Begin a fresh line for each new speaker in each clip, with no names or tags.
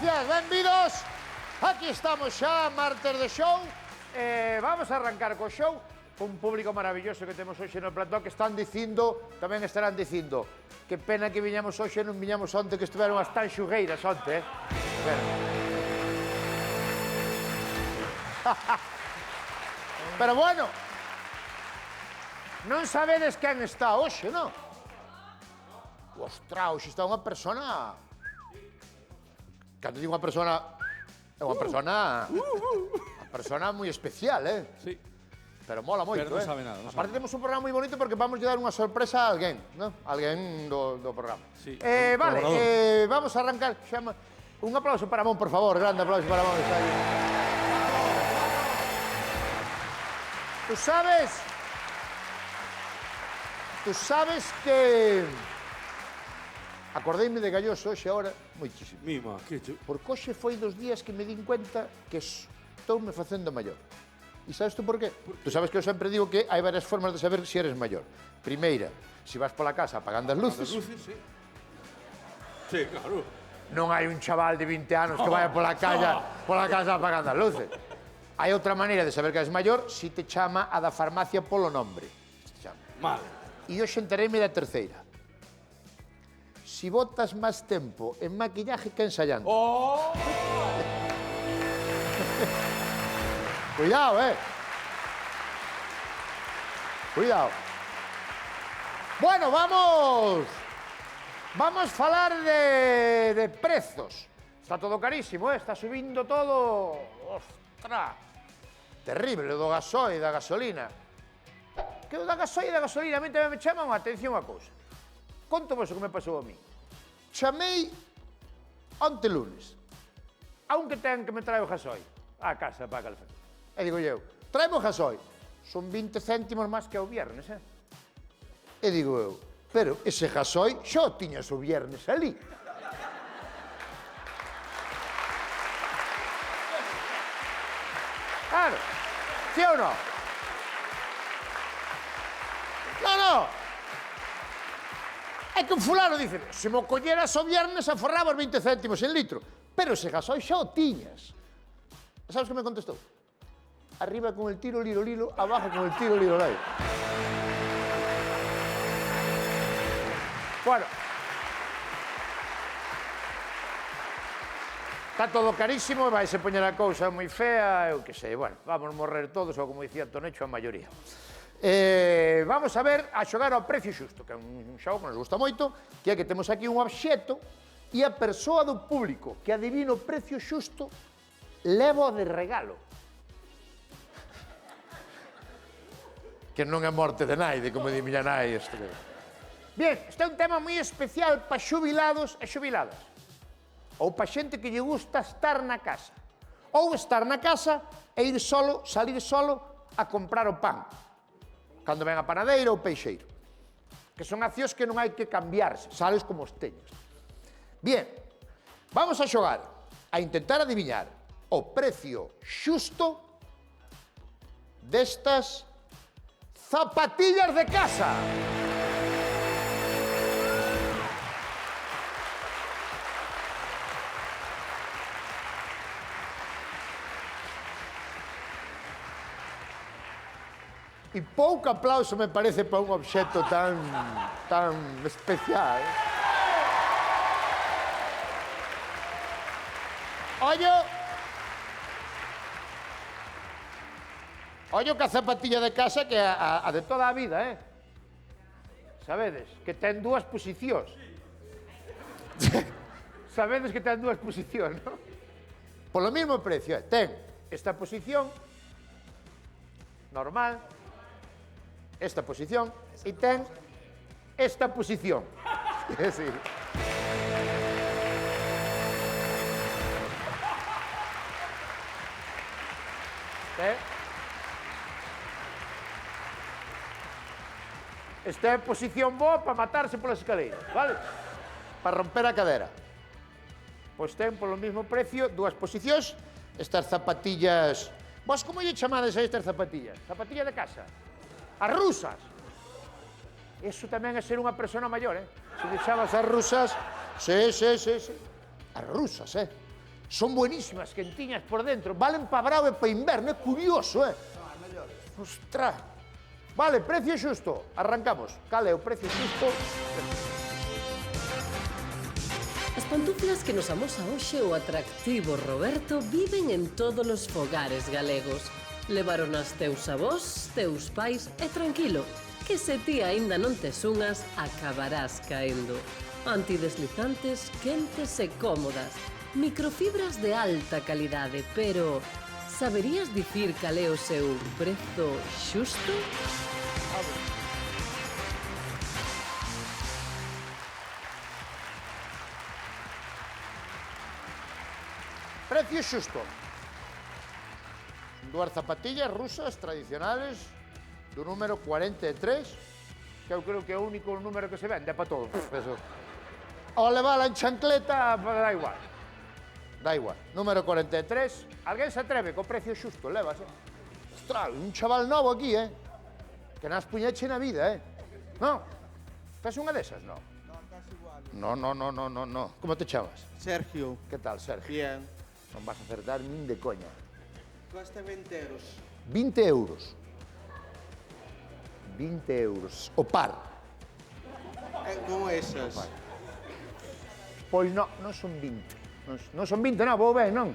gracias, benvidos. Aquí estamos xa, martes de show. Vamos a arrancar co show. Un público maravilloso que temos hoxe no plató que están dicindo, tamén estarán dicindo, que pena que viñamos hoxe e non viñamos onte, que estiveron as tan xugueiras onte, Pero bueno, non sabedes quen está hoxe, non? Ostras, hoxe está unha persona... Cando digo unha persona... É unha persona... Unha persona moi especial,
Sí.
Pero mola moito,
Pero non sabe nada.
Aparte temos un programa moi bonito porque vamos a dar unha sorpresa a alguén, non? Alguén do programa.
Sí,
Vale,
colaborador.
vamos a arrancar. Xama... Un aplauso para Mon, por favor. Grande aplauso para Mon. Está aí. Tú sabes que... Acordeime de Galloso hoxe agora moitísimo.
Mima, que chu...
Porque hoxe foi dos días que me din cuenta que estoume facendo maior. E sabes tú por qué? Tú sabes que eu sempre digo que hai varias formas de saber se eres maior. Primeira, se vas pola casa apagando as luces.
As luces, sí. Sí, claro.
Non hai un chaval de 20 anos que vaya pola casa apagando as luces. Hai outra maneira de saber que eres maior se te chama a da farmacia polo nombre.
Mal.
E hoxe entereime da terceira. Si botas máis tempo en maquillaje que ensayando.
Oh!
Cuidado, Cuidado. Bueno, vamos a falar de prezos. Está todo carísimo, está subindo todo. Ostras, terrible, do gasoil, da gasolina. Que o da gasoil e da gasolina a mí tamén me chaman a atención a cousa. Conto vos o que me pasou a mí. Chamei onte lunes a un que ten que me trae o gasoil á casa para calefar. E digo eu, traeme o gasoil. Son 20 céntimos máis que o viernes, E digo eu, pero ese gasoil xa o tiñas o viernes ali. Claro, sí ou non? No. É que un fulano dice, se mo colleras o viernes aforraba os 20 céntimos en litro, pero ese gasoil xa o tiñas. Sabes que me contestou? Arriba con el tiro liro liro, abajo con el tiro liro liro. Bueno. Está todo carísimo, vaise poñer a cousa moi fea, eu que sei, bueno, vamos morrer todos, ou como dicía Tonecho, a maioría. Vamos a ver, a xogar ao precio xusto, que é un xogo que nos gusta moito, que é que temos aquí un obxeto e a persoa do público que adivina o precio xusto levo de regalo. Que non é morte de naide, como di miña nai. Bien, este é un tema moi especial para xubilados e xubiladas. Ou para xente que lle gusta estar na casa. Ou estar na casa e ir solo, salir solo a comprar o pan. Cando ven a panadeira ou peixeiro. Que son accións que non hai que cambiarse, sales como os teñas. Bien, vamos a xogar, a intentar adivinar o precio xusto destas zapatillas de casa. E pouco aplauso me parece para un obxeto tan especial. Ollo que a zapatilla de casa que é a de toda a vida, Sabedes? Que ten dúas posicións. Sabedes que ten dúas posicións, non? Polo mesmo precio, ten esta posición normal, esta posición, e ten esta posición. Sí. Esta é a posición boa para matarse polas escaleiras, vale? Para romper a cadera. Pois ten polo mesmo precio dúas posicións, estas zapatillas... Vos como lle chamades a estas zapatillas? Zapatillas de casa? As rusas. Eso tamén é ser unha persona maior, Se lle chamas as rusas... Sí. As rusas, Son buenísimas, quentiñas por dentro. Valen para brao e para inverno, é curioso, Ostras. Vale, precio xusto. Arrancamos. Cal é o precio xusto?
As pantuflas que nos amosa hoxe o atractivo Roberto viven en todos os fogares galegos. Levaron as teus avós, teus pais e tranquilo, que se ti aínda non tes unhas, acabarás caendo. Antideslizantes, quentes e cómodas. Microfibras de alta calidade, pero saberías dicir cal é o seu prezo xusto?
Precio xusto. Dúas zapatillas rusas tradicionales do número 43, que eu creo que é o único número que se vende, é para todos. Ao levala en chancleta, dá igual. Da igual. Número 43. Alguén se atreve co precio xusto, levas, Ostras, un chaval novo aquí, Que nas puñeche na vida, Non? Tes unha desas, non?
No, casi igual.
No. Como te chamas?
Sergio.
Que tal, Sergio?
Bien.
Non vas a acertar nin de coña.
Cuesta 20 euros.
20 euros. 20 euros. O par.
Como esas.
Pois non son 20. Non son 20, non, vou ben, non?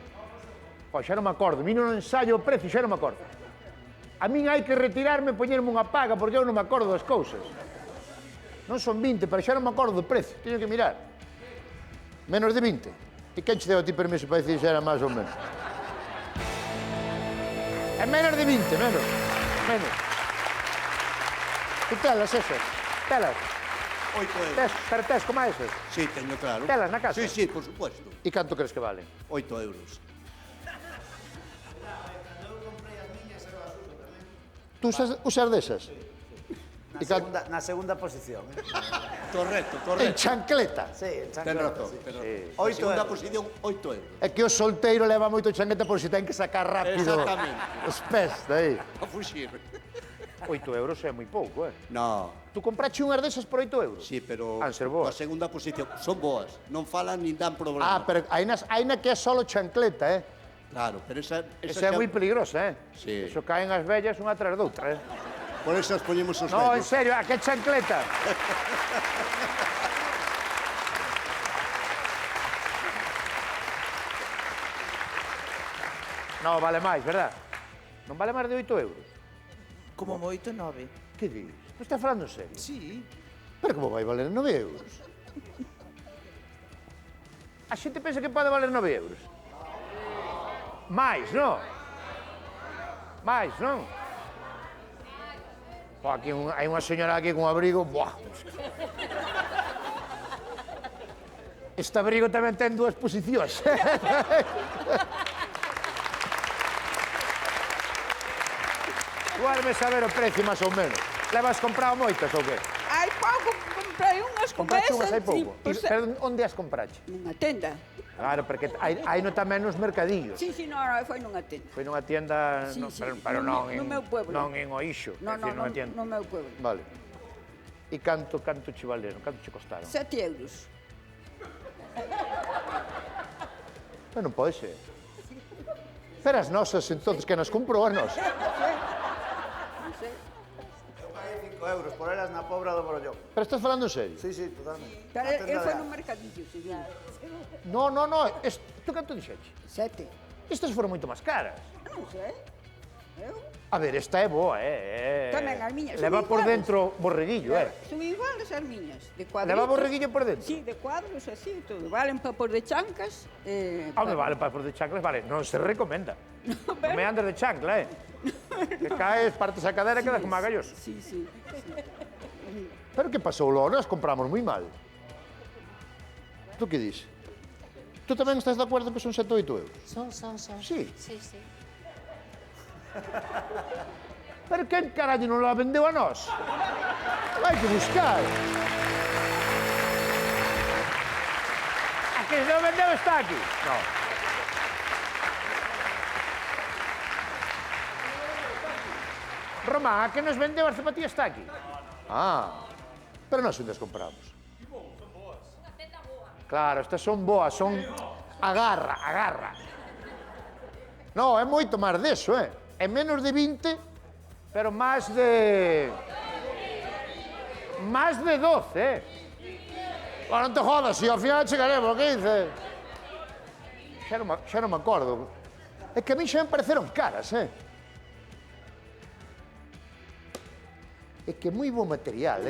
Pois xa non me acordo. Vino no ensayo o precio, xa non me acordo. A min hai que retirarme e poñerme unha paga porque eu non me acordo das cousas. Non son 20, pero xa non me acordo do precio. Teño que mirar. Menos de 20. E quen che deu a ti permiso para dicir xa era máis ou menos? É menos de 20, menos. Tu telas esas? Telas?
8 euros.
Pero tes como esas?
Sí, teño claro.
Telas na casa?
Sí, por supuesto.
E canto crees que valen?
8 euros.
Tú usas desas?
Na segunda posición.
Correcto.
En chancleta.
Sí, en
Ten
chancleta.
razón,
Sí.
ten razón.
Oito
Segunda
euros.
posición, 8 euros.
É que o solteiro leva moito chancleta por si ten que sacar rápido
Exactamente.
os pés daí.
A fuxir.
8 euros é moi pouco,
No,
Tú compraste unhas desas por 8 euros?
sí, pero
Han ser
a
boas.
segunda posición son boas. Non falan nin dan problema.
Ah, pero aina que é solo chancleta,
Claro, pero esa
Esa é moi peligrosa,
Sí.
Eso caen as vellas unha tras doutra,
Por esas poñemos os
No, en
vellos.
serio, a que chancleta? No, vale máis, verdad? Non vale máis de 8 euros?
Como moito 9.
Que dis? Non estás falando en serio?
Sí.
Pero como vai valer 9 euros? A xente pensa que pode valer 9 euros. Mais, non? Mais, non? Pô, aquí hai unha señora aquí con un abrigo, buah. Este abrigo tamén ten dúas posicións. Guarme saber o precio, máis ou menos. Levas comprado moitas ou que?
Hai pouco comprei unhas como
Compraste
esas.
unhas hai pouco?
Pois,
Pero onde as compraste?
nunha tenda.
Claro, porque hai no tamén nos mercadillos.
Sí, non, foi nunha tenda.
Foi nunha tienda,
Sí,
no,
sí,
pero non
no meu pueblo.
non en Oixo,
Non,
é dicir, nunha tienda.
no meu pueblo.
Vale. E canto che valeron? Canto che costaron?
7 euros.
Pero non pode ser. Pero as nosas, entonces, que nos comprou a nos?
Non sei.
Eu paguei 5 euros por elas na Pobra do Borollón.
Pero estás falando en serio?
Sí, sí, totalmente.
Pero
Na tenda
eu foi
de
no
Ar.
mercadillo, sí.
No. Tú canto dixeche?
7.
Estas foron moito máis caras.
Non sei. Eu?
A ver, esta é boa,
Tamén as miñas
Leva
son
por
iguales.
dentro borreguillo,
Son iguales as miñas, de cuadritos.
Leva borreguillo por dentro?
Sí, de cuadros así, todo. Valen para pôr de chancas.
Home, vale, para por de chanclas, vale. Non se recomenda. Non me andes de chancla, Que caes, partes a cadera e quedas como a gallos.
Sí, sí.
Pero que pasou, logo? Nós compramos moi mal. Tú que dis? Tú tamén estás de acordo que son 7 ou 8 euros?
Son.
Sí.
Sí, sí.
Pero quen carallo non la vendeu a nós? Vai que buscar. A que non vendeu está aquí? Non. Román, a que nos vendeu as zapatillas está aquí? Ah, pero nós onde as compramos? Claro, estas son boas, son Agarra, agarra. No, é moito máis deso, É menos de 20, pero máis de... Máis de 12, Non te jodas, si ao final chegaremos, que dices? Xa non me acordo. É que a mí xa me pareceron caras, É que é moi bo material,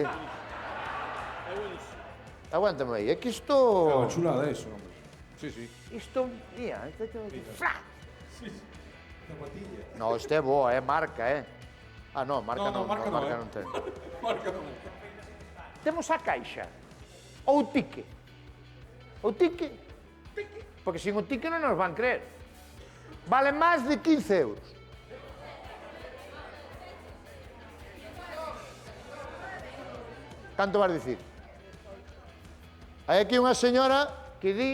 Aguántame aí, é que isto...
É unha chulada eso, hombre. Sí, sí.
Isto, mira, ¡fra!
Zapatilla.
No, isto é boa, é marca, Ah, non, marca
No,
non,
marca
marca
non,
non ten.
Marca non.
Temos a caixa, ou o tique. O tique, porque sin o tique non nos van creer. Vale máis de 15 euros. Canto vas dicir? Hai aquí unha señora que di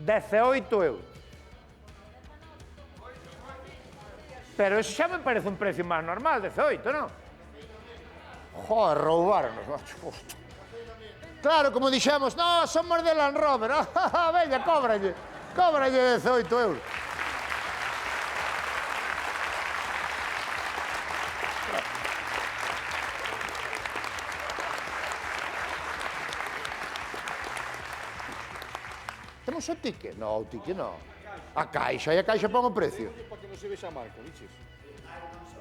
18 euros. Pero eso xa me parece un precio máis normal, 18, non? Joder, roubaronos, macho. Claro, como dixemos, no, somos de Land Rover. Veña, cóbralle 18 euros. Temos o tique? No, o tique no. A caixa, e a caixa pon o precio.
Para que non se vexa a marca, dices?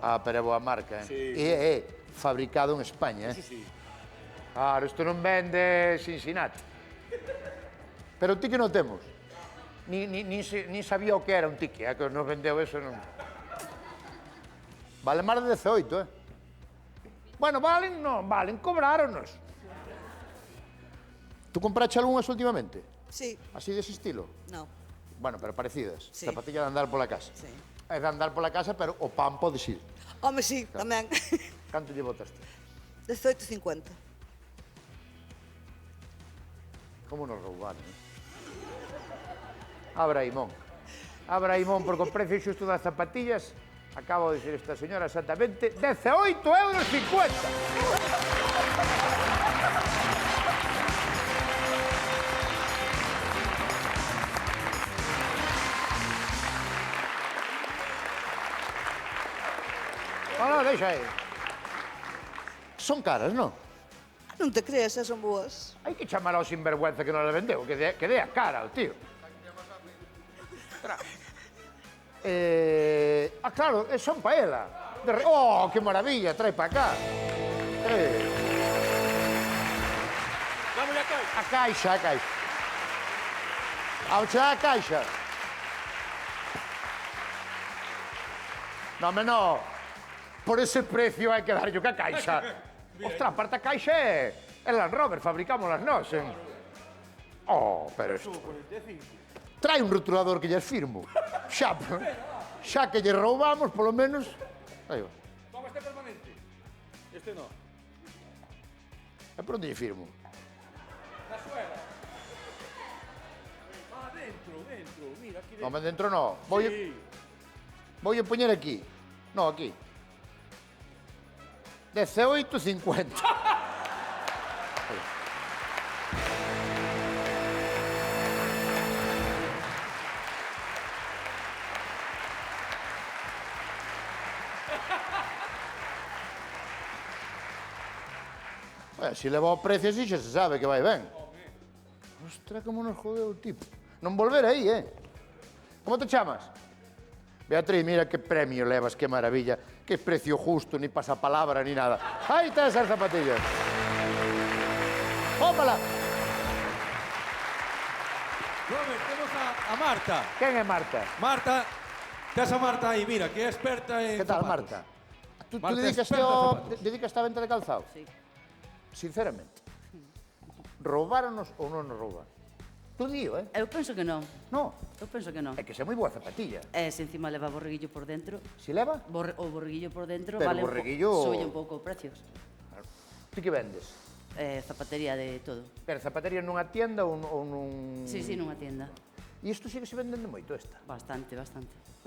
Ah, pero é boa marca,
Sí.
É fabricado en España,
Eso sí.
Claro, isto non vende Cincinnati. Pero o tique non temos. Ni sabía o que era un tique, que nos vendeu eso non. Vale máis de 18, Bueno, valen, non valen, cobráronos. Tú compraste algunhas últimamente?
Sí,
Así dese estilo?
no,
Bueno, pero parecidas.
Sí.
Zapatilla de andar pola casa.
sí.
É de andar pola casa, pero o pan podes ir.
Home, sí, tamén.
Canto lle botaste?
18,50.
Como nos roubaron, Abra Imón. Abra Imón, porque o precio xusto das zapatillas, acabo de dicir esta señora exactamente, 18,50 €. No, deixa aí. Son caras, non?
Non te creas, son boas.
Hai que chamar ao sinvergüenza que non le vendeu, que dé a cara, o tío. Claro, son pa ela. Oh, que maravilla, trae pa cá.
Dame a caixa.
A caixa, a caixa. Ao chegar a caixa. No, me no. Por ese precio hai que darlle ca caixa. Ostras, aparte a caixa é Land Rover, fabricámolas nós, Oh, pero isto... Trae un rotulador que lles firmo. Xa que lle roubamos, polo menos... Aí va.
Toma este permanente. Este no.
E por onde lle firmo?
La suela. Ah, dentro. Mira, aquí
No, dentro no. Voy a poñer aquí. No, aquí. 18,50. Se leva o precio así, xa se sabe que vai ben. Ostras, como nos jodeu o tipo. Non volver aí, Como te chamas? Beatriz, mira que premio levas, que maravilla. Que precio justo, ni pasapalabra, ni nada. Aí está esas zapatillas. Ópala.
Robert, temos a Marta.
Quen é Marta?
Marta, tes a Marta aí, mira, que é experta en
Que tal,
zapatos.
Marta? Tú
Marta,
dedicaste
experta en zapatos.
dedicaste a venta de calzado?
Sí.
Sinceramente. Roubaronos ou non nos roubaron? Tú dío,
Eu penso que non.
No,
Eu penso que non.
é que xa moi boa zapatilla.
E se encima leva borreguillo por dentro,
Si leva,
o borreguillo por dentro
Pero
vale
borreguillo-
sube un pouco precios.
ti que vendes?
Zapatería de todo.
Pero zapatería nunha tienda ou nun...
Sí, nunha tienda.
E isto sigue se vendendo moito esta.
Bastante.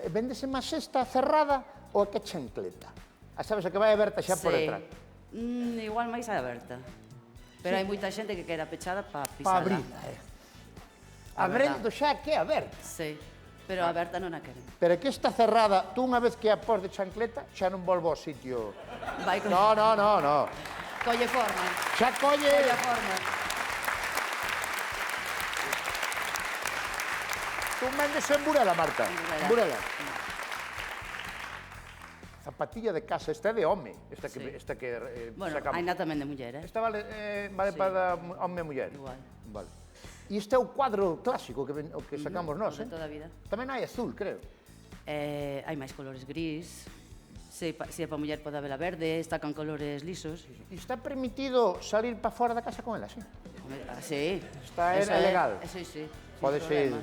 Véndese máis esta cerrada ou a que chancleta? A sabes a que vai aberta xa por detrás.
Igual máis aberta. Pero hai moita xente que quera pechada para
Pa
pisala.
abrila, Abrendo xa que é aberta.
Sí, pero a Berta non a queren.
Pero é que está cerrada, tú unha vez que a pos de chancleta, xa non volvo ao sitio.
Vai con...
No.
Colle forma.
Xa colle...
Colle forma.
Tú vendes en Burela, Marta.
En
Burela.
Burela.
Zapatilla de casa, esta é de home. Esta
Sí.
que
Bueno,
sacamos.
hai na tamén de muller,
Esta vale, vale
Sí.
para home e muller?
Igual.
Vale. E este é o cuadro clásico o que sacamos nós,
O de toda a vida.
Tamén hai azul, creo.
Hai máis colores gris. Se é para muller pode haber a verde, está con colores lisos.
E está permitido salir para fora da casa con ela, sí?
Sí.
Está
Eso
é legal.
Sí, sí.
Pode ser...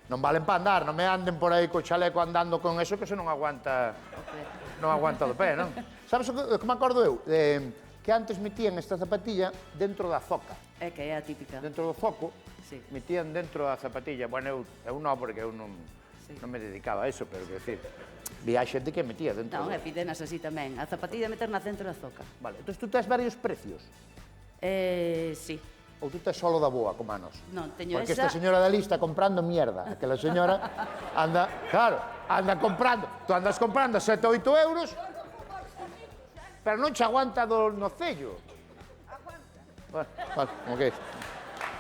Non valen para andar, non me anden por aí co chaleco andando con eso que se non aguanta... Non aguanta do pé, non? Sabes o que me acordo eu? Que antes metían esta zapatilla dentro da zoca.
É que é a típica.
Dentro do foco,
Sí.
metían dentro a zapatilla. Bueno, eu non, porque eu non
Sí.
me dedicaba a eso, pero que decir, vi a xente que metía dentro.
Non, é pidenas así tamén. A zapatilla meter na centro da zoca.
Vale, entón tú tes varios precios?
Sí.
Ou tú tes solo da boa, como a nos?
Non, teño
Porque
esa...
esta señora da lista comprando mierda. Aquela señora anda, claro, anda comprando. Tú andas comprando 7 ou 8 euros, pero non che aguanta do nocello. Aguanta. Vale, como que é.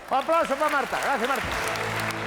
Un aplauso para Marta. Gracias, Marta.